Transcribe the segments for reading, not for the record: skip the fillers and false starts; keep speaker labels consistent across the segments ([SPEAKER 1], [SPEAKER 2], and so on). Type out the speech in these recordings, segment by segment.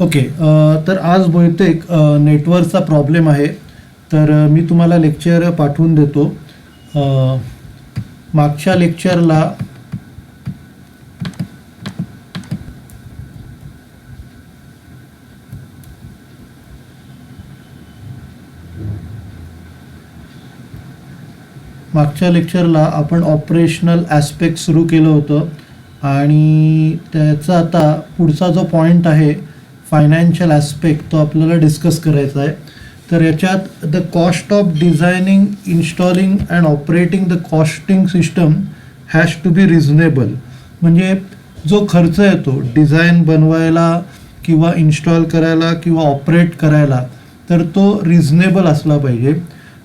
[SPEAKER 1] Okay. तर आज बहुतेक नेटवर्कचा प्रॉब्लेम आहे. तर मी तुम्हाला लेक्चर पाठवून देतो. अ, मागच्या लेक्चरला आपण ऑपरेशनल ॲस्पेक्ट सुरू केलं होतं आणि त्याचा आता पुढचा जो पॉईंट आहे फायनान्शियल ॲस्पेक्ट तो आपल्याला डिस्कस करायचा आहे. तर याच्यात the cost of designing, installing and operating the costing system has to be reasonable. म्हणजे जो खर्च येतो डिझाईन बनवायला किंवा इन्स्टॉल करायला किंवा ऑपरेट करायला, तर तो रिझनेबल असला पाहिजे.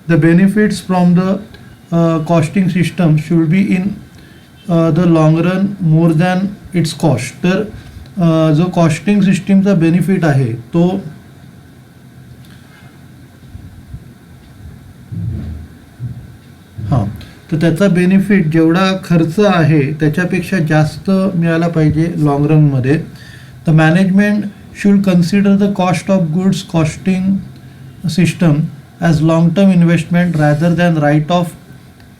[SPEAKER 1] The benefits from the costing system should be in the long run more than it's cost. तर जो कॉस्टिंग सिस्टीमचा बेनिफिट आहे तो तर त्याचा बेनिफिट जेवढा खर्च आहे त्याच्यापेक्षा जास्त मिळाला पाहिजे लॉंग रनमध्ये. The management should consider the cost of goods costing system as long term investment rather than write off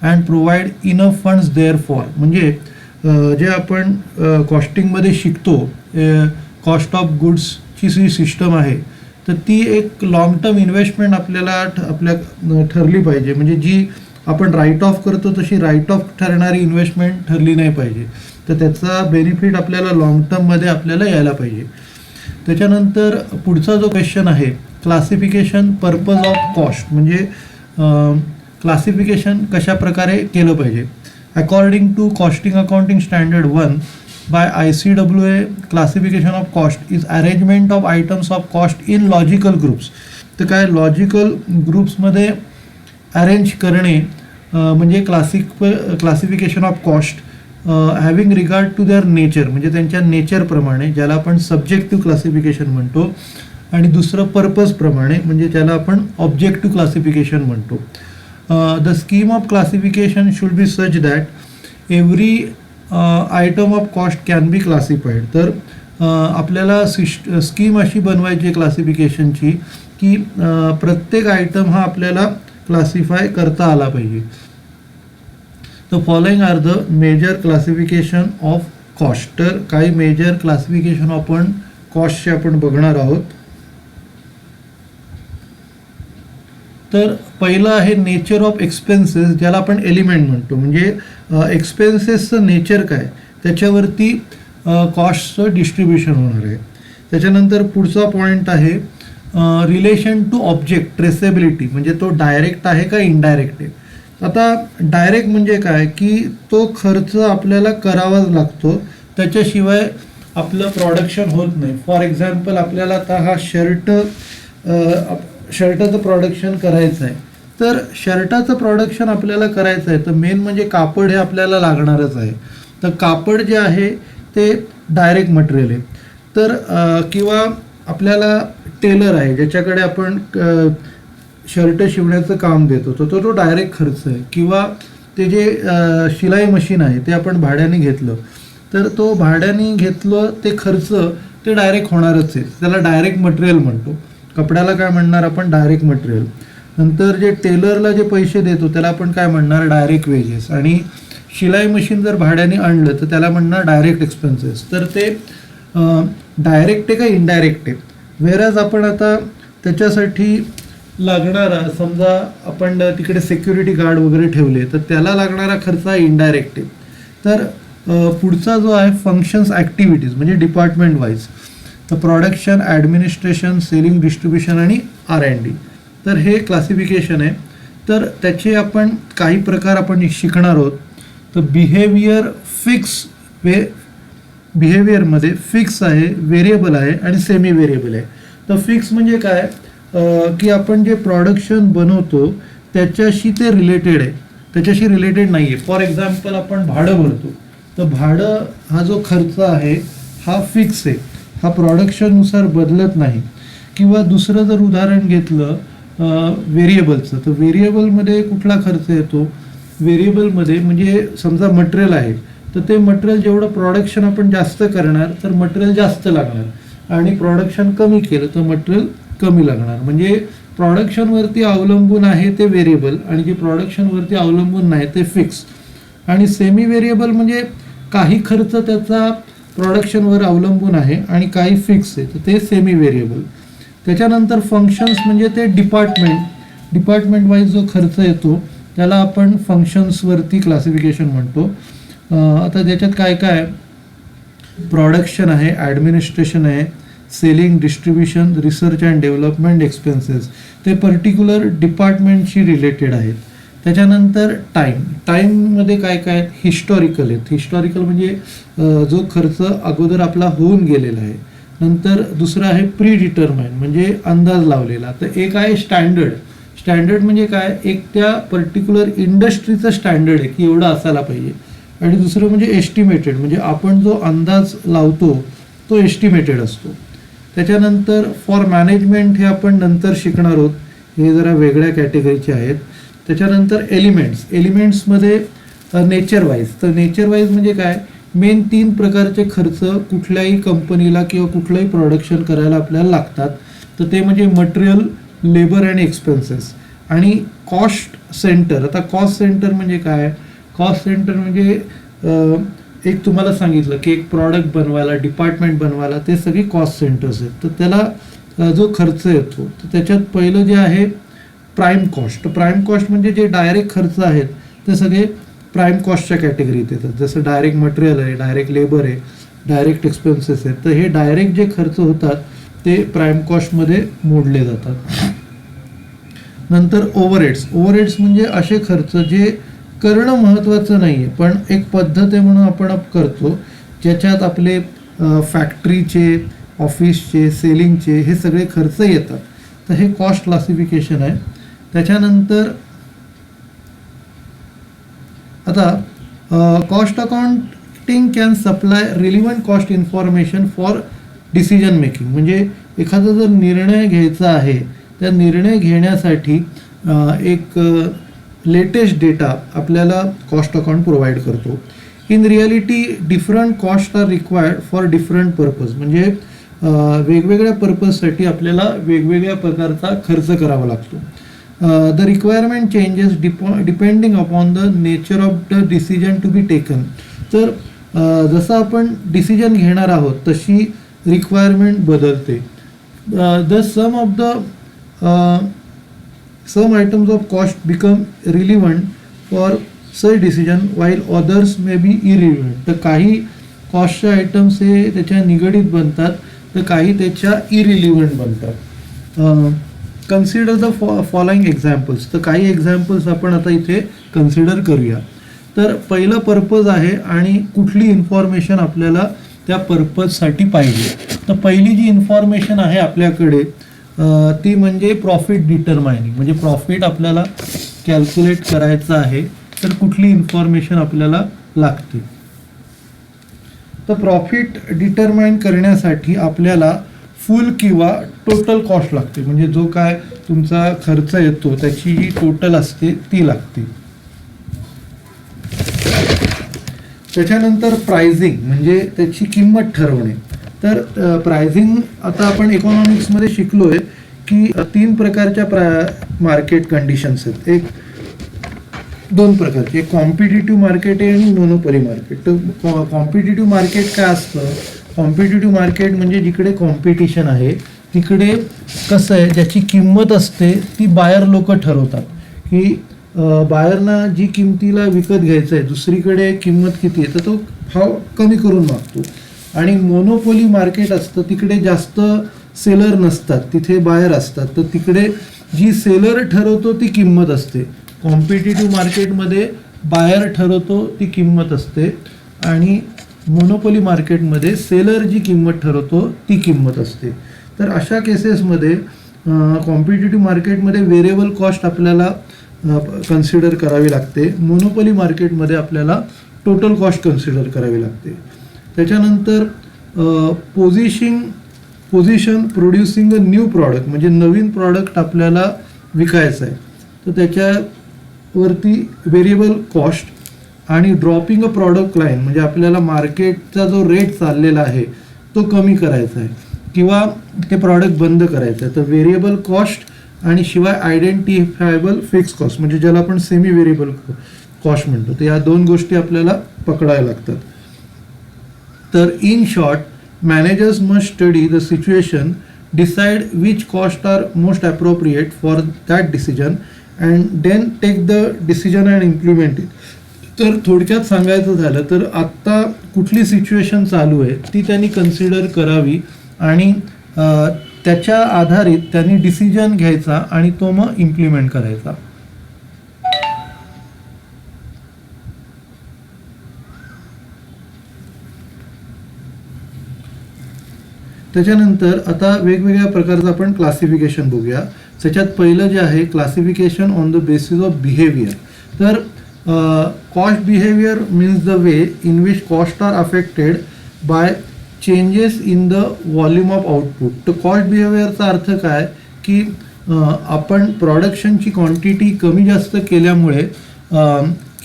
[SPEAKER 1] and provide enough funds therefor. म्हणजे जे आपण कॉस्टिंगमध्ये शिकतो, कॉस्ट ऑफ गुड्सची जी सिस्टम आहे तर ती एक लाँग टर्म इन्व्हेस्टमेंट आपल्या ठरली पाहिजे. म्हणजे जी आपण राईट ऑफ करतो तशी राईट ऑफ ठरणारी इन्व्हेस्टमेंट ठरली नाही पाहिजे. तर त्याचा बेनिफिट आपल्याला लाँग टर्ममध्ये आपल्याला यायला पाहिजे. त्याच्यानंतर पुढचा जो क्वेश्चन आहे क्लासिफिकेशन पर्पज ऑफ कॉस्ट. म्हणजे क्लासिफिकेशन कशा प्रकारे केलं पाहिजे. According to costing accounting standard 1 by ICWA, classification of cost is arrangement of items of cost in logical groups. तर काय लॉजिकल ग्रुप्समध्ये अरेंज करणे म्हणजे classification of cost having regard to their nature, म्हणजे त्यांच्या नेचरप्रमाणे, ज्याला आपण सब्जेक्टिव्ह क्लासिफिकेशन म्हणतो. आणि दुसरं पर्पजप्रमाणे, म्हणजे ज्याला आपण ऑब्जेक्टिव्ह क्लासिफिकेशन म्हणतो. The scheme of classification should be such that every item of cost can be classified. तर आपल्याला स्कीम अशी बनवायची क्लासिफिकेशनची की प्रत्येक आयटम हा आपल्याला क्लासिफाय करता आला पाहिजे. The following are the major classification of cost. तर काही मेजर क्लासिफिकेशन आपण कॉस्टचे आपण बघणार आहोत. तर पहिलं आहे नेचर ऑफ एक्सपेन्सेस, ज्याला आपण एलिमेंट म्हणतो. म्हणजे एक्सपेन्सेसचं नेचर काय त्याच्यावरती कॉस्टचं डिस्ट्रीब्युशन होणार आहे. त्याच्यानंतर पुढचा पॉईंट आहे रिलेशन टू ऑब्जेक्ट ट्रेसेबिलिटी, म्हणजे तो डायरेक्ट आहे का इनडायरेक्ट आहे. आता डायरेक्ट म्हणजे काय की तो खर्च आपल्याला करावाच लागतो, त्याच्याशिवाय आपलं प्रोडक्शन होत नाही. फॉर एक्झाम्पल आपल्याला आता हा शर्टाचं प्रोडक्शन करायचं आहे. तर शर्टाचं प्रोडक्शन आपल्याला करायचं आहे तर मेन म्हणजे कापड हे आपल्याला लागणारच आहे. तर कापड जे आहे ते डायरेक्ट मटेरियल आहे. तर किंवा आपल्याला टेलर आहे ज्याच्याकडे आपण शर्ट शिवण्याचं काम देतो तर तो डायरेक्ट खर्च आहे. किंवा ते जे शिलाई मशीन आहे ते आपण भाड्याने घेतलं तर तो भाड्याने घेतलं ते खर्च ते डायरेक्ट होणारच आहे. त्याला डायरेक्ट मटेरियल म्हणतो. कपड्याला काय म्हणणार आपण, डायरेक्ट मटेरियल. नंतर जे टेलरला जे पैसे देतो त्याला आपण काय म्हणणार, डायरेक्ट वेजेस. आणि शिलाई मशीन जर भाड्याने आणलं तर त्याला म्हणणार डायरेक्ट एक्सपेन्सेस. तर ते डायरेक्ट आहे का इनडायरेक्ट आहे. वेरज आपण आता त्याच्यासाठी लागणारा, समजा आपण तिकडे सिक्युरिटी गार्ड वगैरे ठेवले तर त्याला लागणारा खर्च हा इनडायरेक्ट आहे. तर पुढचा जो आहे फंक्शन्स ॲक्टिव्हिटीज, म्हणजे डिपार्टमेंट वाईज. तर प्रोडक्शन, ॲडमिनिस्ट्रेशन, सेलिंग, डिस्ट्रीब्युशन आणि R&D. तर हे क्लासिफिकेशन आहे. तर त्याचे आपण काही प्रकार आपण शिकणार आहोत. तर बिहेवियरमध्ये फिक्स आहे, व्हेरिएबल आहे आणि सेमी व्हेरिएबल आहे. तर फिक्स म्हणजे काय की आपण जे प्रोडक्शन बनवतो त्याच्याशी ते रिलेटेड आहे, त्याच्याशी रिलेटेड नाही आहे. फॉर एक्झाम्पल आपण भाडं भरतो तर भाडं हा जो खर्च आहे हा फिक्स आहे, हा प्रोडक्शननुसार बदलत नाही. किंवा दुसरं जर उदाहरण घेतलं व्हेरिएबलचं, तर व्हेरिएबलमध्ये कुठला खर्च येतो, व्हेरिएबलमध्ये म्हणजे समजा मटेरियल आहे तर ते मटेरियल जेवढं प्रोडक्शन आपण जास्त करणार तर मटेरियल जास्त लागणार. आणि प्रोडक्शन कमी केलं तर मटेरियल कमी लागणार. म्हणजे प्रोडक्शनवरती अवलंबून आहे ते व्हेरिएबल आणि जे प्रोडक्शनवरती अवलंबून नाही ते फिक्स. आणि सेमी व्हेरिएबल म्हणजे काही खर्च त्याचा प्रोडक्शनवर अवलंबून आहे आणि काही फिक्स आहे, तर ते सेमी व्हेरिएबल. त्याच्यानंतर फंक्शन्स म्हणजे ते डिपार्टमेंट वाईज जो खर्च येतो त्याला आपण फंक्शन्सवरती क्लासिफिकेशन म्हणतो. आता त्याच्यात काय काय, प्रोडक्शन आहे, ॲडमिनिस्ट्रेशन आहे, selling, distribution, research and development expenses, ते पर्टिक्युलर डिपार्टमेंटशी रिलेटेड आहेत. त्याच्यानंतर टाईममध्ये काय काय, हिस्टॉरिकल आहेत. हिस्टॉरिकल म्हणजे जो खर्च अगोदर आपला होऊन गेलेला आहे. नंतर दुसरं आहे प्री डिटरमाइन म्हणजे अंदाज लावलेला. तर एक आहे स्टँडर्ड म्हणजे काय, एक त्या पर्टिक्युलर इंडस्ट्रीचं स्टँडर्ड आहे की एवढं असायला पाहिजे. आणि दुसरं म्हणजे एस्टिमेटेड म्हणजे आपण जो अंदाज लावतो तो एस्टिमेटेड असतो. त्याच्यानंतर फॉर मॅनेजमेंट हे आपण नंतर शिकणार आहोत, हे जरा वेगळ्या कॅटेगरीचे आहेत. त्याच्यानंतर एलिमेंट्समध्ये नेचर वाईज. तर नेचर वाईज म्हणजे काय, मेन 3 प्रकारचे खर्च कुठल्याही कंपनीला किंवा कुठलंही प्रोडक्शन करायला आपल्याला लागतात. तर ते म्हणजे मटेरियल, लेबर आणि एक्सपेन्सेस. आणि कॉस्ट सेंटर. आता कॉस्ट सेंटर म्हणजे काय, कॉस्ट सेंटर म्हणजे एक तुम्हाला सांगितलं की एक प्रॉडक्ट बनवायला, डिपार्टमेंट बनवायला ते सगळे कॉस्ट सेंटर्स आहेत. तर त्याला जो खर्च येतो तर त्याच्यात पहिलं जे आहे प्राईम कॉस्ट. प्राईम कॉस्ट म्हणजे जे डायरेक्ट खर्च आहेत ते सगळे प्राईम कॉस्टच्या कॅटेगरीत येतात. जसं डायरेक्ट मटेरियल आहे, डायरेक्ट लेबर आहे, डायरेक्ट एक्सपेन्सेस आहेत. तर हे डायरेक्ट जे खर्च होतात ते प्राईम कॉस्टमध्ये मोडले जातात. नंतर ओव्हरहेड्स म्हणजे असे खर्च जे करणं महत्त्वाचं नाही आहे पण एक पद्धत आहे म्हणून आपण करतो, ज्याच्यात आपले फॅक्टरीचे, ऑफिसचे, सेलिंगचे हे सगळे खर्च येतात. तर हे कॉस्ट क्लासिफिकेशन आहे. त्याच्यानंतर आता cost accounting can supply relevant cost information for decision making. म्हणजे एखादा जर निर्णय घ्यायचा आहे त्या निर्णय घेण्यासाठी एक लेटेस्ट डेटा आपल्याला कॉस्ट अकाउंट प्रोव्हाइड करतो. In reality different cost are required for different purpose. म्हणजे वेगवेगळ्या पर्पजसाठी आपल्याला वेगवेगळ्या प्रकारचा खर्च करावा लागतो. The requirement changes depending upon the nature of the decision to be taken. तर जसं आपण डिसिजन घेणार आहोत तशी रिक्वायरमेंट बदलते. The some items of cost become relevant for such decision while others may be irrelevant. तर काही कॉस्टचे आयटम्स हे त्याच्या निगडीत बनतात तर काही त्याच्या इरिलिव्हंट बनतात. Consider the following examples. तर काही एक्झाम्पल्स आपण आता इथे कन्सिडर करूया. तर पहिलं पर्पज आहे आणि कुठली इन्फॉर्मेशन आपल्याला त्या पर्पजसाठी पाहिजे. तर पहिली जी इन्फॉर्मेशन आहे आपल्याकडे ती म्हणजे प्रॉफिट डिटरमायनिंग. म्हणजे प्रॉफिट आपल्याला कॅल्क्युलेट करायचं आहे तर कुठली इन्फॉर्मेशन आपल्याला लागते. तर प्रॉफिट डिटरमाइन करण्यासाठी आपल्याला फुल किंवा टोटल कॉस्ट लागते. म्हणजे जो काय तुमचा खर्च येतो त्याची जी टोटल असते ती लागते. त्याच्यानंतर प्राइसिंग म्हणजे त्याची किंमत ठरवणे. तर प्राइसिंग आता आपण इकॉनॉमिक्समध्ये शिकलो आहे की 3 प्रकारच्या मार्केट कंडिशन्स आहेत. एक 2 प्रकारचे, एक कॉम्पिटिटिव्ह मार्केट आहे आणि मोनोपोली मार्केट. तर कॉम्पिटिटिव्ह मार्केट काय असतं, कॉम्पिटिटिव्ह मार्केट म्हणजे जिकडे कॉम्पिटिशन आहे तिकडे कसं आहे, ज्याची किंमत असते ती बायर लोक ठरवतात की बायरना जी किमतीला विकत घ्यायचं आहे दुसरीकडे किंमत किती आहे तर तो भाव कमी करून मागतो. आणि मोनोपोली मार्केट असतं तिकडे जास्त सेलर नसतात, तिथे बायर असतात, तर तिकडे जी सेलर ठरवतो ती किंमत असते. कॉम्पिटिटिव्ह मार्केटमध्ये बायर ठरवतो ती किंमत असते आणि मोनोपोली मार्केटमध्ये सेलर जी किंमत ठरवतो ती किंमत असते. तर अशा केसेसमध्ये कॉम्पिटिटिव्ह मार्केटमध्ये व्हेरिएबल कॉस्ट आपल्याला कन्सिडर करावी लागते. मोनोपोली मार्केटमध्ये आपल्याला टोटल कॉस्ट कन्सिडर करावी लागते. त्याच्यानंतर position producing a new product म्हणजे नवीन प्रॉडक्ट आपल्याला विकायचं आहे तर त्याच्यावरती व्हेरिएबल कॉस्ट. आणि ड्रॉपिंग अ प्रॉडक्ट लाईन म्हणजे आपल्याला मार्केटचा जो रेट चाललेला आहे तो कमी करायचा आहे किंवा ते प्रॉडक्ट बंद करायचं आहे. तर व्हेरिएबल कॉस्ट आणि शिवाय आयडेंटिफायबल फिक्स कॉस्ट म्हणजे ज्याला आपण सेमी व्हेरिएबल कॉस्ट म्हणतो, तर या दोन गोष्टी आपल्याला पकडायला लागतात. तर in short, managers must study the situation, decide which cost are most appropriate for that decision and then take the decision and implement it. तर थोडक्यात सांगायचं झालं तर आत्ता कुठली सिच्युएशन चालू आहे ती त्यांनी कन्सिडर करावी आणि त्याच्या आधारित त्यांनी डिसिजन घ्यायचा आणि तो मग इम्प्लिमेंट करायचा. त्याच्यानंतर आता वेगवेगळ्या प्रकारचं आपण क्लासिफिकेशन बघूया. त्याच्यात पहिलं जे आहे classification on the basis of behaviour. तर cost behaviour means the way in which cost are affected by changes in the volume of output. तर कॉस्ट बिहेवियरचा अर्थ काय की आपण प्रोडक्शनची क्वांटिटी कमी जास्त केल्यामुळे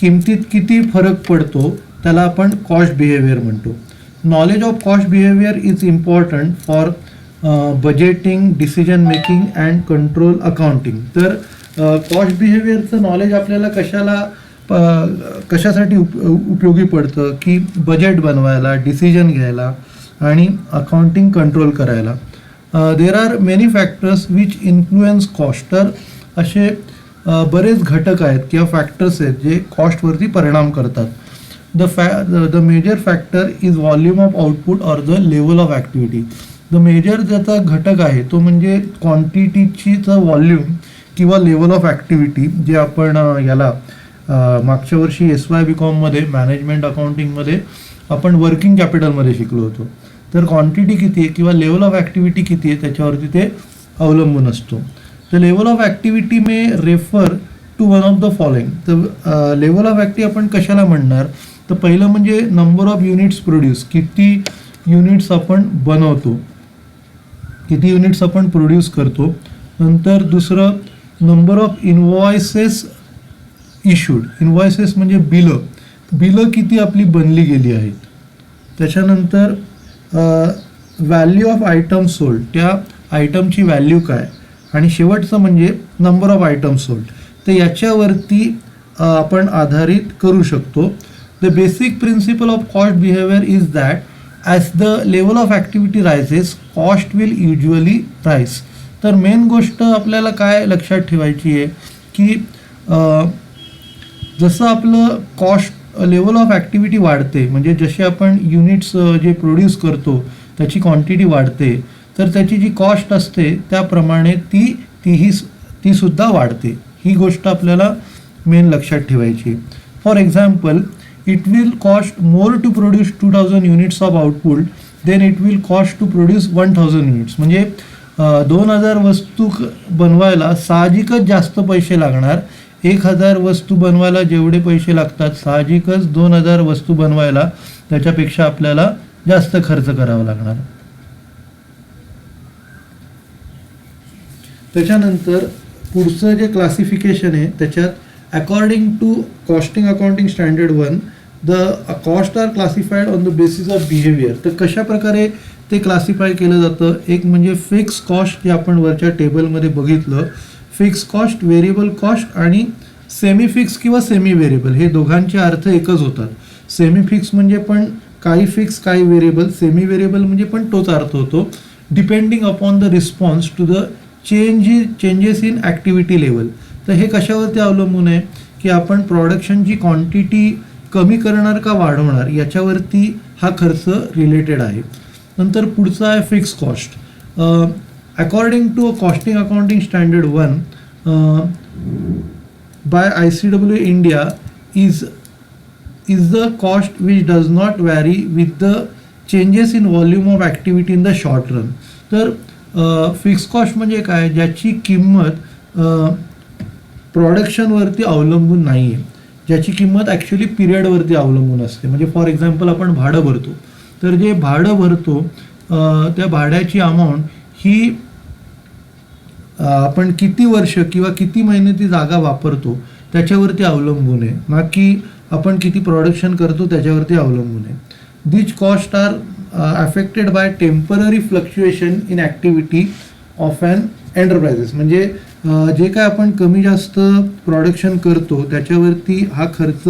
[SPEAKER 1] किमतीत किती फरक पडतो त्याला आपण कॉस्ट बिहेवियर म्हणतो. Knowledge of cost behaviour is important for budgeting, decision making and control accounting. तर कॉस्ट बिहेवियरचं नॉलेज आपल्याला कशासाठी उपयोगी पडतं की बजेट बनवायला, डिसिजन घ्यायला आणि अकाउंटिंग कंट्रोल करायला. There are many factors which influence cost. तर असे बरेच घटक आहेत किंवा फॅक्टर्स आहेत जे कॉस्टवरती परिणाम करतात. The major factor is volume of output or the level of activity. The major ज्याचा घटक आहे तो म्हणजे क्वांटिटीचीचा व्हॉल्यूम किंवा लेवल ऑफ ॲक्टिव्हिटी, जे आपण याला मागच्या वर्षी SYBCOMमध्ये मॅनेजमेंट अकाउंटिंगमध्ये आपण वर्किंग कॅपिटलमध्ये शिकलो होतो. तर क्वांटिटी किती आहे किंवा लेवल ऑफ ॲक्टिव्हिटी किती आहे त्याच्यावरती ते अवलंबून असतो. तर level of activity may refer to one of the following. तर लेवल ऑफ ॲक्टिव्हिटी आपण कशाला म्हणणार, तर पहिलं म्हणजे नंबर ऑफ युनिट्स प्रोड्यूस, किती युनिट्स आपण बनवतो, किती युनिट्स आपण प्रोड्यूस करतो. नंतर दुसरं number of invoices issued. Invoices म्हणजे बिलं किती आपली बनली गेली आहेत. त्याच्यानंतर व्हॅल्यू ऑफ आयटम सोल्ड, त्या आयटमची व्हॅल्यू काय. आणि शेवटचं म्हणजे नंबर ऑफ आयटम सोल्ड. तर याच्यावरती आपण आधारित करू शकतो. The basic principle of cost behaviour is that as the level of activity rises cost will usually rise. तर मेन गोष्ट आपल्याला काय लक्षात ठेवायची आहे की जसं आपलं कॉस्ट लेवल ऑफ ॲक्टिव्हिटी वाढते, म्हणजे जसे आपण युनिट्स जे प्रोड्यूस करतो त्याची क्वांटिटी वाढते, तर त्याची जी कॉस्ट असते त्याप्रमाणे ती सुद्धा वाढते. ही गोष्ट आपल्याला मेन लक्षात ठेवायची. For example, it will cost more to produce 2000 units of output then it will cost to produce 1000 units. म्हणजे 2000 वस्तू बनवायला साहजिकच जास्त पैसे लागणार. 1000 वस्तू बनवायला जेवढे पैसे लागतात साहजिकच 2000 वस्तू बनवायला त्याच्यापेक्षा आपल्याला जास्त खर्च करावा लागणार. त्याच्यानंतर पुढचं जे क्लासिफिकेशन आहे त्याच्यात according to costing accounting standard 1 the cost are classified on the basis of behaviour. तर कशा प्रकारे ते क्लासिफाय केलं जातं. एक म्हणजे फिक्स कॉस्ट, जे आपण वरच्या टेबलमध्ये बघितलं. फिक्स कॉस्ट, व्हेरिएबल कॉस्ट आणि सेमी फिक्स किंवा सेमी व्हेरिएबल, हे दोघांचे अर्थ एकच होतात. सेमी फिक्स म्हणजे पण काही फिक्स काही व्हेरिएबल, सेमी व्हेरिएबल म्हणजे पण तोच अर्थ होतो. Depending upon the response to the changes in activity level. तर हे कशावरती अवलंबून आहे की आपण प्रोडक्शनची क्वांटिटी कमी करणार का वाढवणार याच्यावरती हा खर्च रिलेटेड आहे. नंतर पुढचा आहे fix cost. According to costing accounting standard 1 by ICW India is the cost which does not vary with the changes in volume of activity in the short run. तर फिक्स कॉस्ट म्हणजे काय, ज्याची किंमत प्रोडक्शनवरती अवलंबून नाही आहे, ज्याची किंमत ॲक्च्युली पिरियडवरती अवलंबून असते. म्हणजे फॉर एक्झाम्पल आपण भाडं भरतो, तर जे भाडं भरतो त्या भाड्याची अमाऊंट ही आपण किती वर्ष किंवा किती महिने ती जागा वापरतो त्याच्यावरती अवलंबून आहे, ना की आपण किती प्रोडक्शन करतो त्याच्यावरती अवलंबून आहे. These cost are affected by temporary fluctuation in activity of an enterprises. म्हणजे जे काय आपण कमी जास्त प्रोडक्शन करतो त्याच्यावरती हा खर्च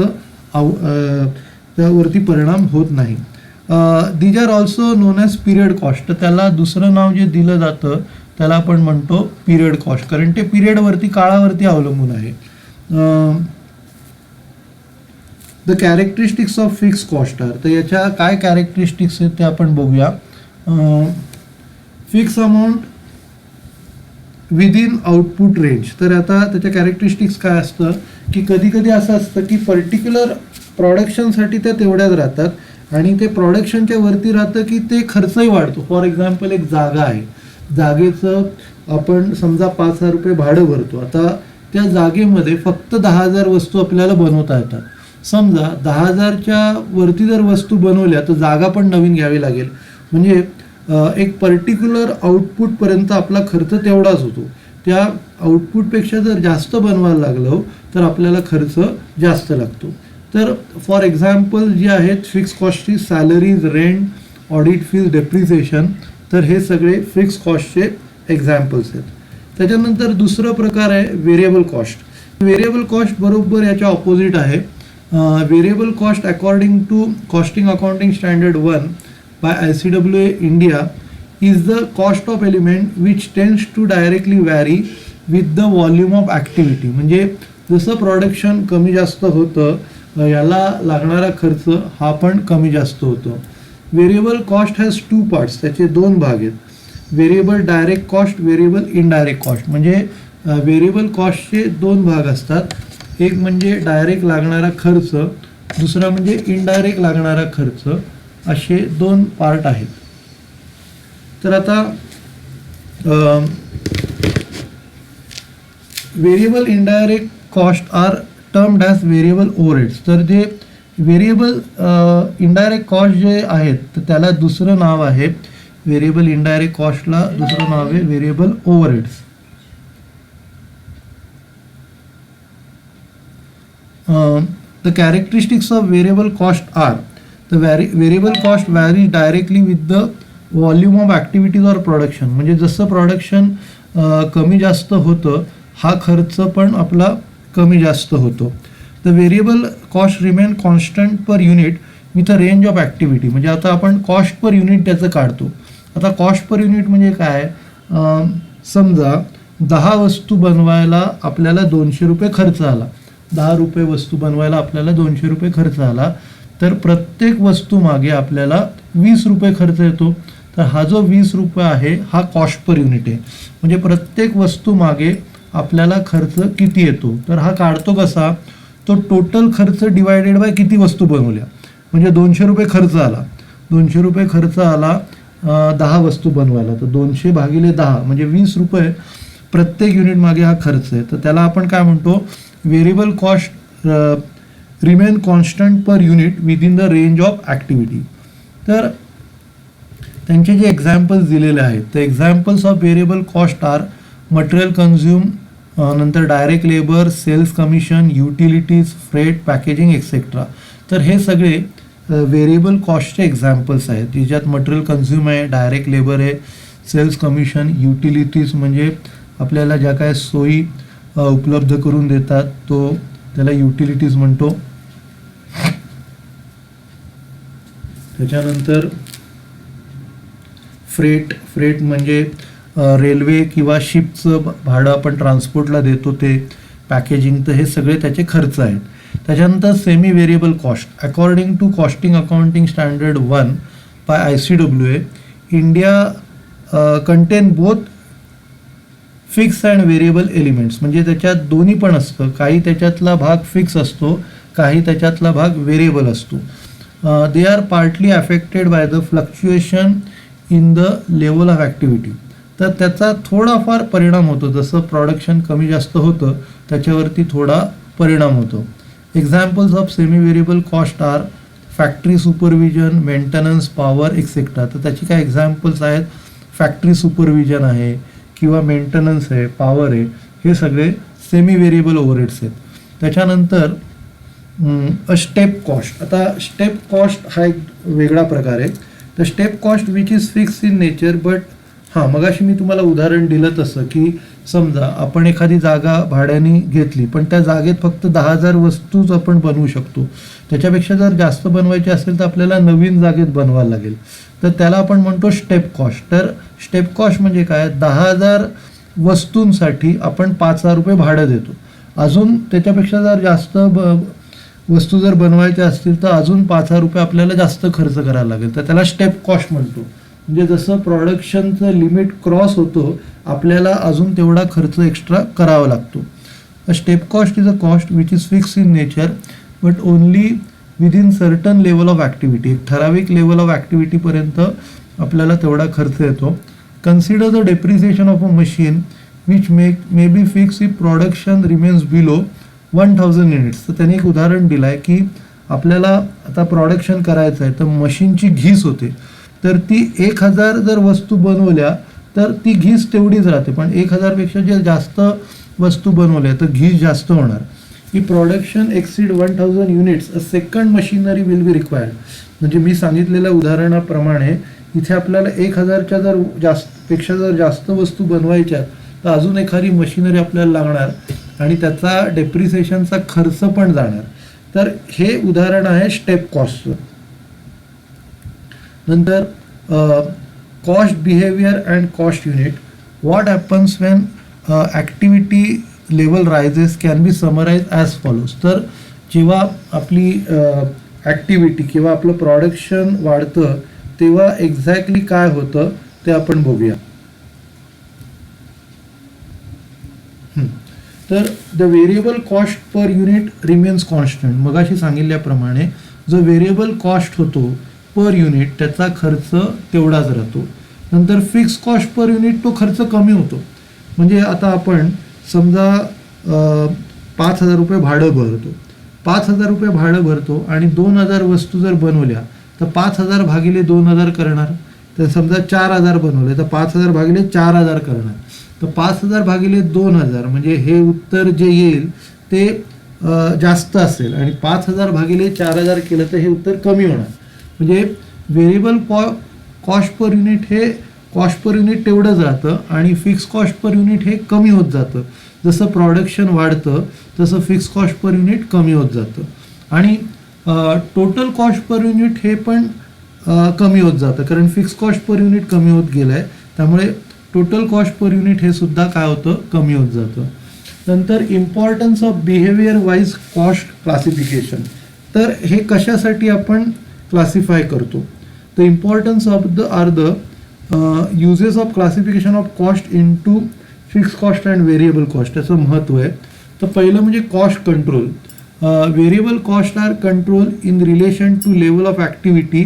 [SPEAKER 1] त्यावरती परिणाम होत नाही. These are also known as period cost. तर त्याला दुसरं नाव जे दिलं जातं त्याला आपण म्हणतो पिरियड कॉस्ट, कारण ते पिरियडवरती काळावरती अवलंबून आहे. The characteristics of fix cost are. तर याच्या काय कॅरेक्टरिस्टिक्स आहेत ते आपण बघूया. Fix amount within output range. तर आता त्याच्या कॅरेक्टरिस्टिक्स काय असतं की कधी कधी असं असतं की पर्टिक्युलर प्रोडक्शनसाठी त्या तेवढ्याच राहतात आणि ते प्रोडक्शनच्या वरती राहतं की ते खर्चही वाढतो. फॉर एक्झाम्पल एक जागा आहे, जागेचं आपण समजा 5,000 रुपये भाडं भरतो. आता त्या जागेमध्ये फक्त 10,000 वस्तू आपल्याला बनवता येतात. समजा 10,000च्या वरती जर वस्तू बनवल्या तर जागा पण नवीन घ्यावी लागेल. म्हणजे एक पर्टिक्युलर आउटपुटपर्यंत आपला खर्च तेवढाच होतो. त्या आउटपुटपेक्षा जर जास्त बनवायला लागलो तर आपल्याला खर्च जास्त लागतो. तर फॉर एक्झाम्पल जे आहेत फिक्स कॉस्टची salaries, rent, audit fees, depreciation, तर हे सगळे फिक्स कॉस्टचे एक्झाम्पल्स आहेत. त्याच्यानंतर दुसरा प्रकार आहे व्हेरिएबल कॉस्ट. व्हेरिएबल कॉस्ट बरोबर याच्या ऑपोजिट आहे. Variable cost according to costing accounting standard 1 by ICWA India is the cost of element which tends to directly vary with the volume of activity. म्हणजे जसं प्रोडक्शन कमी जास्त होतं याला लागणारा खर्च हा पण कमी जास्त होतो. Variable cost has 2 parts. त्याचे 2 भाग आहेत. Variable direct cost, variable indirect cost. म्हणजे व्हेरिएबल कॉस्टचे 2 भाग असतात. एक म्हणजे डायरेक्ट लागणारा खर्च, दुसरा म्हणजे इनडायरेक्ट लागणारा खर्च. असे 2 पार्ट आहेत. तर आता variable indirect cost are termed as variable overheads. तर जे व्हेरिएबल इनडायरेक्ट कॉस्ट जे आहेत तर त्याला दुसरं नाव आहे, व्हेरिएबल इनडायरेक्ट कॉस्टला दुसरं नाव आहे variable overheads. The characteristics of variable cost are the variable cost varies directly with the volume of activities or production. म्हणजे जसं प्रोडक्शन कमी जास्त होतं हा खर्च पण आपला कमी जास्त होतो. The variable cost remain constant per unit with a range of activity. म्हणजे आता आपण कॉस्ट पर युनिट त्याचं काढतो. आता कॉस्ट पर युनिट म्हणजे काय, समजा 10 वस्तू बनवायला आपल्याला 200 रुपये खर्च आला. 10 रुपये वस्तू बनवायला आपल्याला 200 रुपये खर्च आला. तर प्रत्येक वस्तू मागे आपल्याला 20 रुपये खर्च येतो. तर हा जो 20 रुपये आहे हा कॉस्ट पर युनिट आहे. म्हणजे प्रत्येक वस्तू मागे आपल्याला खर्च किती येतो तर हा काढतो कसा, तो टोटल खर्च डिवायडेड बाय किती वस्तू बनवल्या. म्हणजे 200 रुपये खर्च आला, 200 रुपये खर्च आला 10 वस्तू बनवायला, तर 200 भागिले 10 म्हणजे 20 रुपये प्रत्येक युनिट मागे हा खर्च आहे. तर त्याला आपण काय म्हणतो, variable cost remain constant per unit within the range of activity. तर त्यांचे जे एक्झाम्पल्स दिलेले आहेत तर examples of variable cost are material consume, नंतर direct labour, sales commission, utilities, freight, packaging etcetera. तर हे सगळे व्हेरिएबल कॉस्टचे एक्झाम्पल्स आहेत, ज्याच्यात मटेरियल कन्झ्युम आहे, डायरेक्ट लेबर आहे, सेल्स कमिशन, युटिलिटीज म्हणजे आपल्याला ज्या काय सोयी उपलब्ध करून देतात तो त्याला युटिलिटीज म्हणतो. त्याच्यानंतर फ्रेट म्हणजे रेल्वे किंवा शिपचं भाडं आपण ट्रान्सपोर्टला देतो ते, पॅकेजिंग, तर हे सगळे त्याचे खर्च आहेत. त्याच्यानंतर semi variable cost according to costing accounting standard 1 by ICWA India contain both fix and variable elements. म्हणजे त्याच्यात दोन्ही पण असतं, काही त्याच्यातला भाग फिक्स असतो, काही त्याच्यातला भाग व्हेरिएबल असतो. They are partly affected by the fluctuation in the level of activity. तर त्याचा थोडाफार परिणाम होतो, जसं प्रोडक्शन कमी जास्त होतं त्याच्यावरती थोडा परिणाम होतो. Examples of semi variable cost are factory supervision, maintenance, power etcetera. तर त्याची काय एक्झाम्पल्स आहेत, फॅक्टरी सुपरविजन आहे किंवा मेंटेनन्स आहे, पॉवर आहे, हे सगळे सेमी व्हेरिएबल ओव्हरहेड्स आहेत. त्याच्यानंतर स्टेप कॉस्ट. आता स्टेप कॉस्ट हा एक वेगळा प्रकार आहे. The step cost which is fix in nature but मगाशी मी तुम्हाला उदाहरण दिलं तसं की समजा आपण एखादी जागा भाड्याने घेतली पण त्या जागेत फक्त 10,000 वस्तूच आपण बनवू शकतो. त्याच्यापेक्षा जर जास्त बनवायची असेल तर आपल्याला नवीन जागेत बनवायला लागेल. तर त्याला आपण म्हणतो स्टेप कॉस्ट. तर स्टेप कॉस्ट म्हणजे काय, 10,000 वस्तूंसाठी आपण 5,000 रुपये भाडं देतो. अजून त्याच्यापेक्षा जर जास्त वस्तू जर बनवायच्या असतील तर अजून 5,000 रुपये आपल्याला जास्त खर्च करायला लागेल. तर त्याला स्टेप कॉस्ट म्हणतो. म्हणजे जसं प्रोडक्शनचं लिमिट क्रॉस होतो आपल्याला अजून तेवढा खर्च एक्स्ट्रा करावा लागतो. Step cost is a cost which is fix in nature but only within certain level of activity. एक ठराविक लेवल ऑफ ॲक्टिव्हिटीपर्यंत आपल्याला तेवढा खर्च येतो. Consider the depreciation of a machine which may be fix if production remains below 1,000 units. तर त्याने एक उदाहरण दिलं आहे की आपल्याला आता प्रोडक्शन करायचं आहे तर मशीनची घीस होते. तर ती 1,000 जर वस्तू बनवल्या तर ती घीस तेवढीच राहते. पण 1,000पेक्षा जे जास्त वस्तू बनवल्या तर घीस जास्त होणार. की production exceed 1,000 units a second machinery will be required. म्हणजे मी सांगितलेल्या उदाहरणाप्रमाणे इथे आपल्याला 1,000च्या पेक्षा जर जास्त वस्तू बनवायच्या तर अजून एखादी मशिनरी आपल्याला लागणार आणि त्याचा डेप्रिसिएशनचा खर्च पण जाणार. तर हे उदाहरण आहे स्टेप कॉस्टचं. नंतर cost behaviour and cost unit. What happens when activity level rises can be summarise as follows. तर जेव्हा आपली ॲक्टिव्हिटी किंवा आपलं प्रोडक्शन वाढतं तेव्हा एक्झॅक्टली काय होतं ते आपण बघूया. तर the variable cost per unit remains constant. मगाशी सांगितल्याप्रमाणे जो व्हेरिएबल कॉस्ट होतो पर युनिट त्याचा खर्च तेवढाच राहतो. नंतर फिक्स कॉस्ट पर युनिट तो खर्च कमी होतो. म्हणजे आता आपण समजा 5,000 रुपये भाडं भरतो. 5,000 रुपये भाडं भरतो आणि 2,000 वस्तू जर बनवल्या तर 5,000 भागिले 2,000 करणार. तर समजा 4,000 बनवले तर 5,000 भागिले 4,000 करणार. तर 5,000 भागिले 2,000 म्हणजे हे उत्तर जे येईल ते जास्त असेल आणि 5,000 भागिले 4,000 केलं तर हे उत्तर कमी होणार. म्हणजे व्हेरिएबल कॉस्ट पर युनिट हे कॉस्ट पर युनिट तेवढंच राहतं आणि फिक्स कॉस्ट पर युनिट हे कमी होत जातं. जसं प्रोडक्शन वाढतं तसं फिक्स कॉस्ट पर युनिट कमी होत जातं. आणि टोटल कॉस्ट पर युनिट हे पण कमी होत जातं कारण फिक्स कॉस्ट पर युनिट कमी होत गेलं आहे. त्यामुळे टोटल कॉस्ट पर युनिट हे सुद्धा काय होतं, कमी होत जातं. नंतर importance of behaviour wise cost classification. तर हे कशासाठी आपण क्लासिफाय करतो. The importance of the uses of classification of cost into fix cost and variable cost. याचं महत्त्व आहे. तर पहिलं म्हणजे cost control. Variable cost are control in relation to level of activity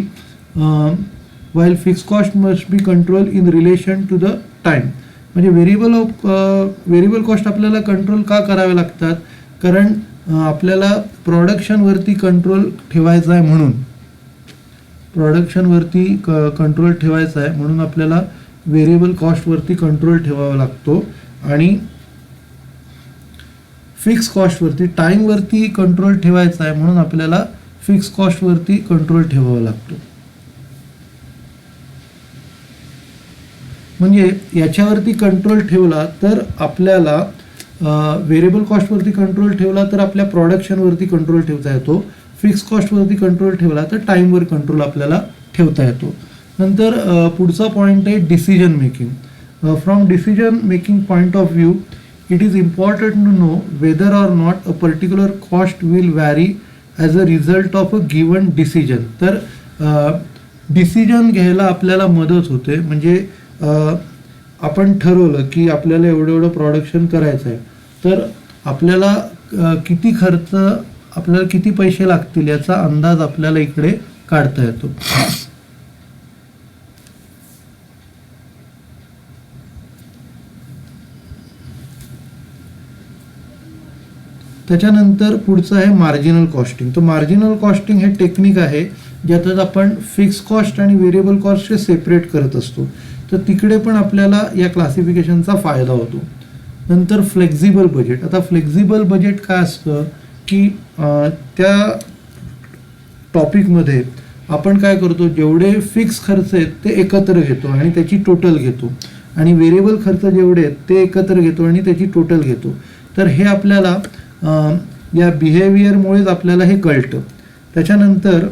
[SPEAKER 1] while fixed cost must be control in relation to the time. म्हणजे variable cost आपल्याला control का करावे लागतात, कारण आपल्याला प्रोडक्शनवरती कंट्रोल ठेवायचा आहे म्हणून कंट्रोल ठेवायचा आहे म्हणून आपल्याला व्हेरिएबल कॉस्टवरती कंट्रोल ठेवावा लागतो आणि फिक्स कॉस्टवरती टाईमवरती कंट्रोल ठेवायचा आहे म्हणून आपल्याला फिक्स कॉस्टवरती कंट्रोल ठेवावा लागतो. म्हणजे याच्यावरती कंट्रोल ठेवला तर आपल्याला व्हेरिएबल कॉस्टवरती कंट्रोल ठेवला तर आपल्या प्रोडक्शनवरती कंट्रोल ठेवता येतो. फिक्स कॉस्टवरती कंट्रोल ठेवला तर टाईमवर कंट्रोल आपल्याला ठेवता येतो. नंतर पुढचा पॉईंट आहे decision making. From decision making point of view it is important to know whether or not a particular cost will vary as a result of a given decision. तर डिसिजन घ्यायला आपल्याला मदत होते. म्हणजे आपण ठरवलं की आपल्याला एवढं प्रोडक्शन करायचं आहे तर आपल्याला किती खर्च, आपल्याला किती पैसे लागतील याचा अंदाज आपल्याला इकडे काढता येतो. त्याच्यानंतर पुढचं आहे मार्जिनल कॉस्टिंग. तर मार्जिनल कॉस्टिंग हे टेक्निक आहे ज्यातच आपण फिक्स कॉस्ट आणि व्हेरिएबल कॉस्ट हे सेपरेट करत असतो. तर तिकडे पण आपल्याला या क्लासिफिकेशनचा फायदा होतो. नंतर फ्लेक्झिबल बजेट. आता फ्लेक्झिबल बजेट काय असतं की त्या टॉपिकमध्ये आपण काय करतो, जेवढे फिक्स खर्च आहेत ते एकत्र घेतो आणि त्याची टोटल घेतो, आणि व्हेरिएबल खर्च जेवढे आहेत ते एकत्र घेतो आणि त्याची टोटल घेतो. तर हे आपल्याला या बिहेवियरमुळेच आपल्याला हे कळतं. त्याच्यानंतर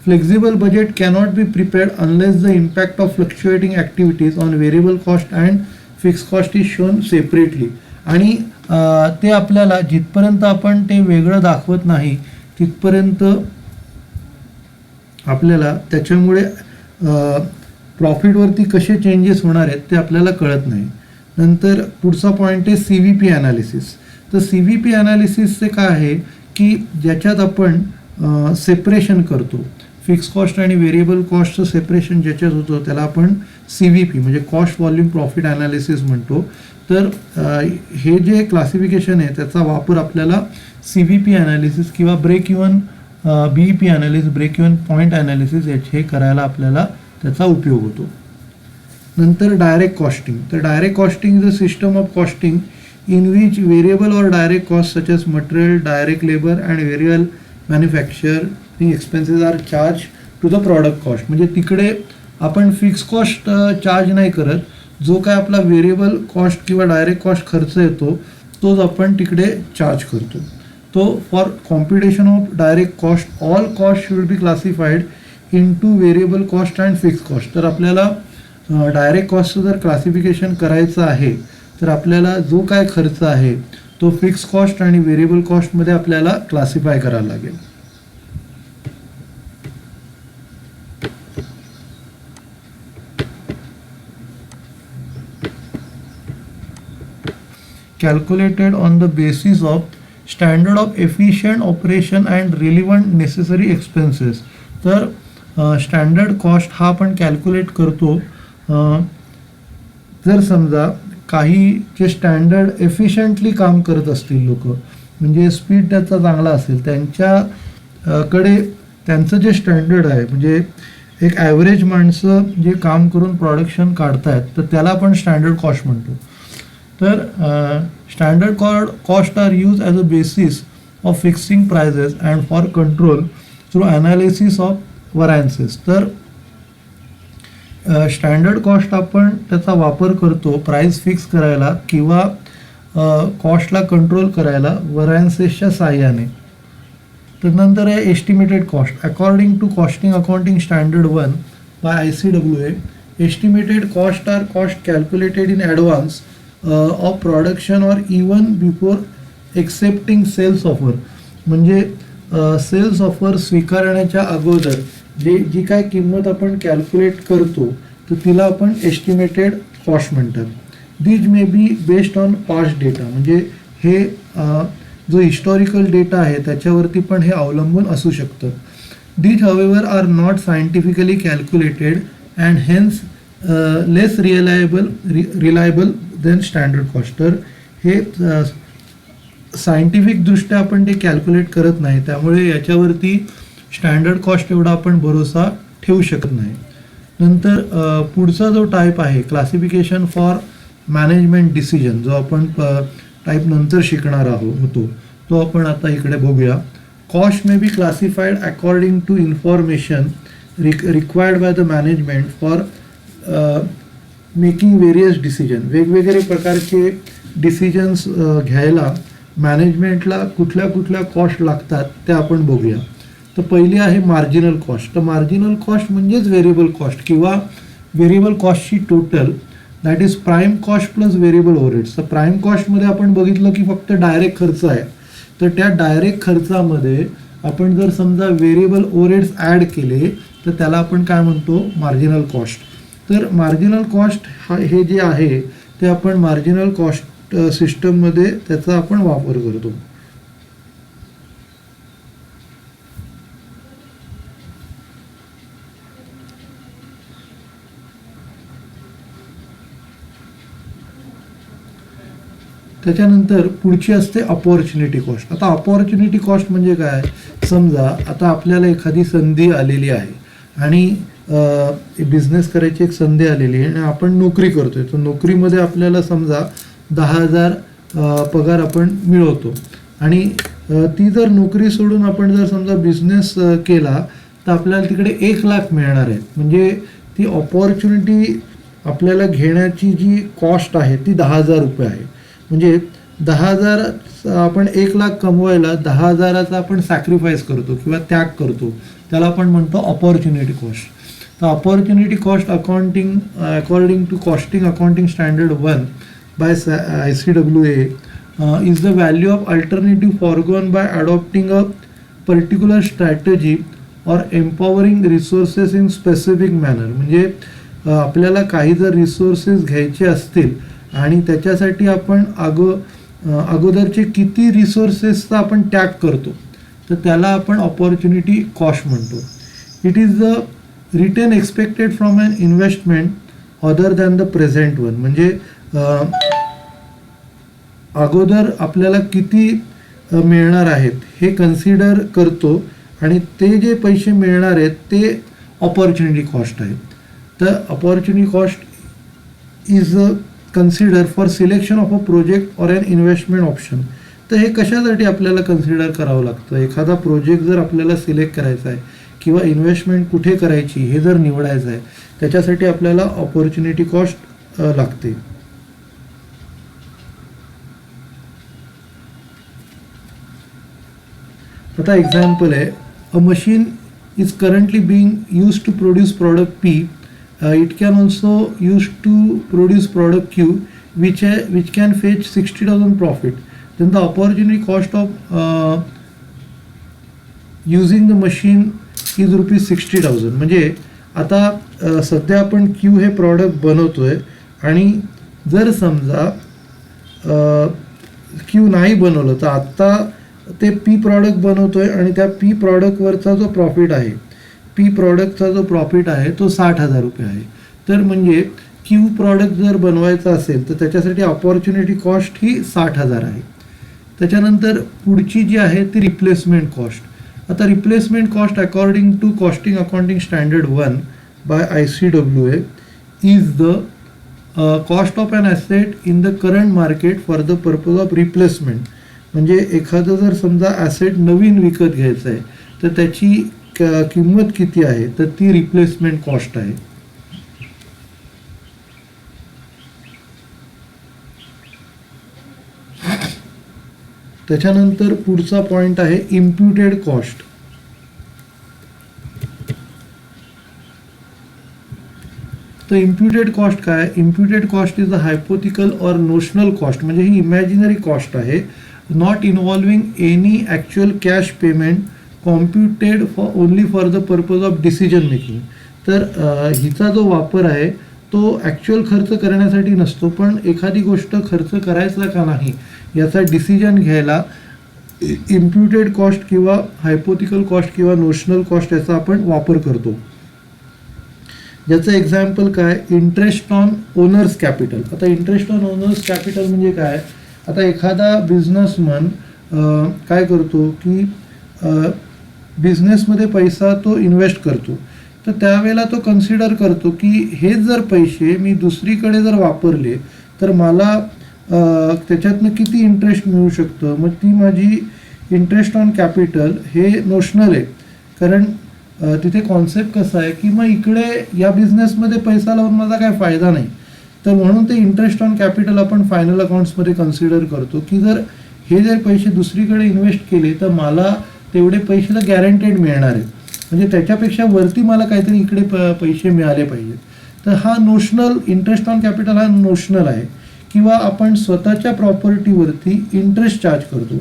[SPEAKER 1] flexible budget cannot be prepared unless the impact of fluctuating activities on variable cost and fix cost is shown separately. आणि ते आपल्याला जिथपर्यंत आपण ते वेगळं दाखवत नाही तिथपर्यंत आपल्याला त्याच्यामुळे प्रॉफिटवरती कसे चेंजेस होणार आहेत ते आपल्याला कळत नाही. नंतर पुढचा पॉईंट आहे CVP ॲनालिसिस. तर CVP ॲनालिसिसचे काय आहे की ज्याच्यात आपण सेपरेशन करतो, फिक्स कॉस्ट आणि व्हेरिएबल कॉस्टचं सेपरेशन ज्याच्यात होतं त्याला आपण CVP म्हणजे कॉस्ट व्हॉल्यूम प्रॉफिट ॲनालिसिस म्हणतो. तर हे जे क्लासिफिकेशन आहे त्याचा वापर आपल्याला CVP ॲनालिसिस किंवा break even BEP analysis, break even point analysis हे करायला आपल्याला त्याचा उपयोग होतो. नंतर डायरेक्ट कॉस्टिंग. तर direct costing is a system of costing in which variable or direct costs such as material, direct labor and variable manufacturing expenses are charged to the product cost. म्हणजे तिकडे आपण फिक्स कॉस्ट चार्ज नाही करत, जो काय आपला variable cost किंवा direct cost खर्च येतो तोच आपण तिकडे चार्ज करतो. तो for computation of direct cost all cost should be classified in two variable cost and fix cost. तर आपल्याला डायरेक्ट कॉस्टचं जर क्लासिफिकेशन करायचं आहे तर आपल्याला जो काय खर्च आहे तो फिक्स कॉस्ट आणि व्हेरिएबल कॉस्टमध्ये आपल्याला क्लासिफाय करायला लागेल. Calculated on the basis of standard of efficient operation and relevant necessary expenses. तर स्टँडर्ड कॉस्ट हा आपण कॅल्क्युलेट करतो जर समजा काही जे स्टँडर्ड एफिशियंटली काम करत असतील लोक, म्हणजे स्पीड त्याचा चांगला असेल, त्यांच्याकडे त्यांचं जे स्टँडर्ड आहे म्हणजे एक ॲव्हरेज माणसं जे काम करून प्रोडक्शन काढतायत तर त्याला आपण स्टँडर्ड कॉस्ट म्हणतो. तर standard cost are use as a basis of fixing prices and for control through analysis of variances. तर स्टँडर्ड कॉस्ट आपण त्याचा वापर करतो प्राईस फिक्स करायला किंवा कॉस्टला कंट्रोल करायला व्हरायन्सेसच्या साहाय्याने. त्यानंतर आहे estimated cost. According to costing accounting standard 1 by ICWA, estimated cost are cost calculated in advance of production or even before accepting sales offer. म्हणजे सेल्स ऑफर स्वीकारण्याच्या अगोदर जी काय किंमत आपण कॅल्क्युलेट करतो तर तिला आपण एस्टिमेटेड कॉस्ट म्हणतात. These may be based on past data. म्हणजे हे जो हिस्टॉरिकल डेटा आहे त्याच्यावरती पण हे अवलंबून असू शकतं. These however are not scientifically calculated and hence less reliable than standard cost. तर हे सायंटिफिकदृष्ट्या आपण ते कॅल्क्युलेट करत नाही, त्यामुळे याच्यावरती स्टँडर्ड कॉस्ट एवढा आपण भरोसा ठेवू शकत नाही. नंतर पुढचा जो टाईप आहे क्लासिफिकेशन फॉर मॅनेजमेंट डिसिजन, जो आपण टाईप नंतर शिकणार होतो तो आपण आता इकडे बघूया. Cost may be classified according to information required by the management for making various decision. वेगवेगळे प्रकारचे डिसिजन्स घ्यायला मॅनेजमेंटला कुठल्या कुठल्या कॉस्ट लागतात ते आपण बघूया. तर पहिली आहे मार्जिनल कॉस्ट. तर मार्जिनल कॉस्ट म्हणजेच व्हेरिएबल कॉस्ट किंवा व्हेरिएबल कॉस्टची total, that is prime cost plus variable overheads. तर प्राईम कॉस्टमध्ये आपण बघितलं की फक्त डायरेक्ट खर्च आहे, तर त्या डायरेक्ट खर्चामध्ये आपण जर समजा व्हेरिएबल ओव्हरहेड्स ॲड केले तर त्याला आपण काय म्हणतो, मार्जिनल कॉस्ट. तर मार्जिनल कॉस्ट हे जे आहे ते आपण मार्जिनल कॉस्ट सिस्टममध्ये त्याचा आपण वापर करतो. त्याच्यानंतर पुढची असते अपॉर्च्युनिटी कॉस्ट. आता अपॉर्च्युनिटी कॉस्ट म्हणजे काय, समजा आता आपल्याला एखादी संधी आलेली आहे आणि बिझनेस करायची एक संधी आलेली आहे आणि आपण नोकरी करतोय. तर नोकरीमध्ये आपल्याला समजा 10,000 पगार आपण मिळवतो आणि ती जर नोकरी सोडून आपण जर समजा बिझनेस केला तर आपल्याला तिकडे 1,00,000 मिळणार आहेत. म्हणजे ती ऑपॉर्च्युनिटी आपल्याला घेण्याची जी कॉस्ट आहे ती 10,000 रुपये आहे. म्हणजे 10,000 आपण 1,00,000 कमवायला 10,000चा आपण सॅक्रिफाईस करतो किंवा त्याग करतो, त्याला आपण म्हणतो ऑपॉर्च्युनिटी कॉस्ट. तर opportunity cost according to costing accounting standard 1 by ICWA is the value of alternative foregone by adopting a particular strategy or empowering resources in specific manner. म्हणजे आपल्याला काही जर रिसोर्सेस घ्यायचे असतील आणि त्याच्यासाठी आपण अगोदरचे किती रिसोर्सेसचा आपण त्याग करतो, तर त्याला आपण ऑपॉर्च्युनिटी कॉस्ट म्हणतो. It is the return expected from an investment other than the present one. म्हणजे अगोदर आपल्याला किती मिळणार आहेत हे कन्सिडर करतो आणि ते जे पैसे मिळणार आहेत ते ऑपॉर्च्युनिटी कॉस्ट आहे. तर opportunity cost is consider for selection of a project or an investment option. तर हे कशासाठी आपल्याला कन्सिडर करावं लागतं? एखादा प्रोजेक्ट जर आपल्याला सिलेक्ट करायचा आहे किंवा इन्व्हेस्टमेंट कुठे करायची हे जर निवडायचं आहे, त्याच्यासाठी आपल्याला ऑपॉर्च्युनिटी कॉस्ट लागते. आता एक्झाम्पल आहे, a machine is currently being use to produce product P. It can also used to produce product Q, which can fetch 60,000 profit. Then the opportunity cost of using the machine is ₹60,000. म्हणजे आता सध्या आपण Q हे product बनवतोय आणि जर समजा Q नाही बनवलं तर आत्ता ते P प्रॉडक्ट बनवतोय आणि त्या P प्रॉडक्टवरचा जो प्रॉफिट आहे, P प्रॉडक्टचा जो प्रॉफिट आहे तो 60,000 रुपये आहे. तर म्हणजे Q प्रॉडक्ट जर बनवायचा असेल तर त्याच्यासाठी ऑपॉर्च्युनिटी कॉस्ट ही 60,000 आहे. त्याच्यानंतर पुढची जी आहे ती रिप्लेसमेंट कॉस्ट. आता replacement cost according to costing accounting standard 1 by ICWA is the cost of an asset in the current market for the purpose of replacement. म्हणजे एखादं जर समजा ॲसेट नवीन विकत घ्यायचं आहे तर त्याची किंमत किती आहे, तर ती रिप्लेसमेंट कॉस्ट आहे. त्याच्यानंतर पुढचा पॉइंट आहे इम्प्युटेड कॉस्ट. तर इम्प्युटेड कॉस्ट काय? Imputed cost is a hypothetical or notional cost. म्हणजे ही इमॅजिनरी कॉस्ट आहे, not involving any actual cash payment, computed only for the purpose of decision making. तर हिचा जो वापर आहे तो ॲक्च्युअल खर्च करण्यासाठी नसतो, पण एखादी गोष्ट खर्च करायचा का नाही याचा डिसिजन घ्यायला इम्प्युटेड कॉस्ट किंवा हायपोथिकल कॉस्ट किंवा नोशनल कॉस्ट याचा आपण वापर करतो. ज्याचं एक्झाम्पल काय? Interest on owners capital. आता इंटरेस्ट ऑन ओनर्स कॅपिटल म्हणजे काय? आता एखादा बिझनेसमन काय करतो की बिझनेसमध्ये पैसा तो इन्व्हेस्ट करतो, तर त्यावेळेला तो कन्सिडर करतो की हे जर पैसे मी दुसरीकडे जर वापरले तर मला त्याच्यातनं किती इंटरेस्ट मिळू शकतं. मग ती माझी इंटरेस्ट ऑन कॅपिटल हे नोशनल आहे, कारण तिथे कॉन्सेप्ट कसा आहे की मग इकडे या बिझनेसमध्ये पैसा लावून माझा काय फायदा नाही, तर म्हणून ते इंटरेस्ट ऑन कॅपिटल आपण फायनल अकाउंट्समध्ये कन्सिडर करतो की जर हे जर पैसे दुसरीकडे इन्व्हेस्ट केले तर मला तेवढे पैसे तर गॅरंटेड मिळणार आहेत, म्हणजे त्याच्यापेक्षा वरती मला काहीतरी इकडे पैसे मिळाले पाहिजेत. तर हा नोशनल इंटरेस्ट ऑन कॅपिटल हा नोशनल आहे. किंवा आपण स्वतःच्या प्रॉपर्टीवरती इंटरेस्ट चार्ज करतो.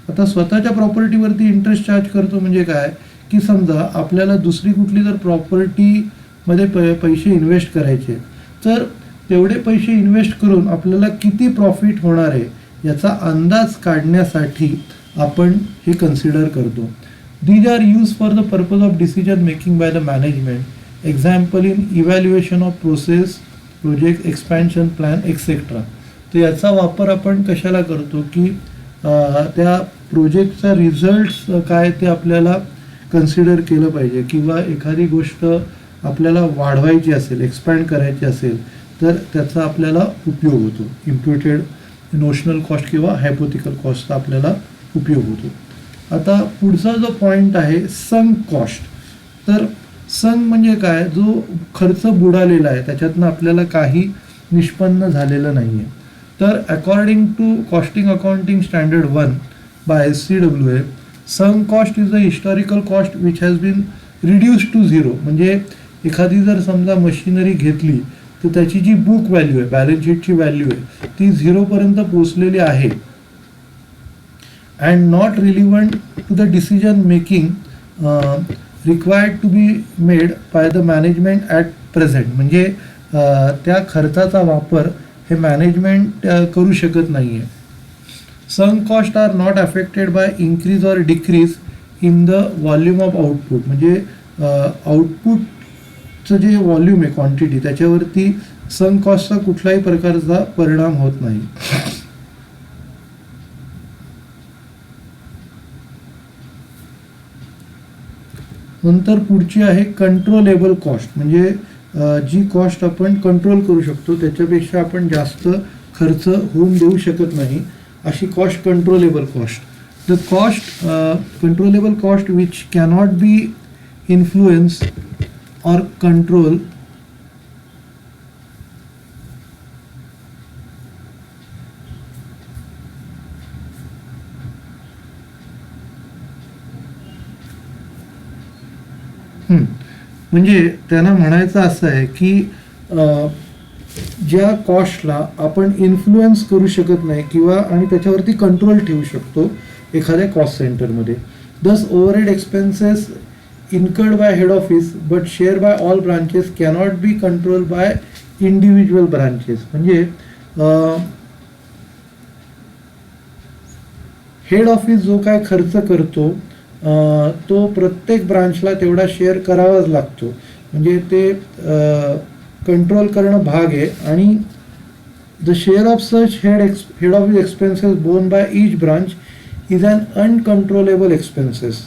[SPEAKER 1] आता स्वतःच्या प्रॉपर्टीवरती इंटरेस्ट चार्ज करतो म्हणजे काय की समजा आपल्याला दुसरी कुठली जर प्रॉपर्टीमध्ये पैसे इन्व्हेस्ट करायचे, तर तेवढे पैसे इन्व्हेस्ट करून आपल्याला किती प्रॉफिट होणार आहे याचा अंदाज काढण्यासाठी आपण हे कन्सिडर करतो. These are use for the purpose of decision making by the management. Example in evaluation of process, project expansion plan etcetera. तर याचा वापर आपण कशाला करतो की त्या प्रोजेक्टचा रिझल्ट्स काय ते आपल्याला कन्सिडर केलं पाहिजे, किंवा एखादी गोष्ट आपल्याला वाढवायची असेल, एक्सपॅन्ड करायची असेल तर त्याचा आपल्याला उपयोग होतो. इम्प्युटेड नोशनल कॉस्ट किंवा हायपोथिकल कॉस्टचा आपल्याला उपयोग होतो. आता पुढचा जो पॉईंट आहे संक कॉस्ट. तर संक म्हणजे काय, जो खर्च बुडालेला आहे त्याच्यातनं आपल्याला काही निष्पन्न झालेलं नाही आहे. तर according to costing accounting standard 1 by SCWA, sunk cost is a historical cost which has been reduce to zero. म्हणजे एखादी जर समजा मशिनरी घेतली तर त्याची जी बुक व्हॅल्यू आहे, बॅलन्स शीटची व्हॅल्यू आहे, ती झिरोपर्यंत पोहोचलेली आहे. And not relevant to the decision making required to be made by the management at present. म्हणजे त्या खर्चाचा वापर हे मॅनेजमेंट करू शकत नाही आहे. Some cost are not affected by increase or decrease in the volume of output. म्हणजे आउटपुटचं जे व्हॉल्यूम आहे, क्वांटिटी, त्याच्यावरती सम कॉस्टचा कुठल्याही प्रकारचा परिणाम होत नाही. नंतर पुढची आहे कंट्रोलेबल कॉस्ट. म्हणजे जी कॉस्ट आपण कंट्रोल करू शकतो, त्याच्यापेक्षा आपण जास्त खर्च होऊन देऊ शकत नाही, अशी cost controllable cost. The cost controllable cost which cannot be influence और कंट्रोल म्हणजे त्यांना म्हणायचं असं आहे की ज्या कॉस्टला आपण इन्फ्लुएन्स करू शकत नाही किंवा आणि त्याच्यावरती कंट्रोल ठेवू शकतो एखाद्या कॉस्ट सेंटरमध्ये. Thus overhead expenses incurred by head office but share by all branches cannot be control by individual branches. म्हणजे हेड ऑफिस जो काय खर्च करतो तो प्रत्येक ब्रांचला तेवढा शेअर करावाच लागतो. म्हणजे ते कंट्रोल करणं भाग आहे. आणि the share of such head office expenses borne by each branch is an uncontrollable expenses.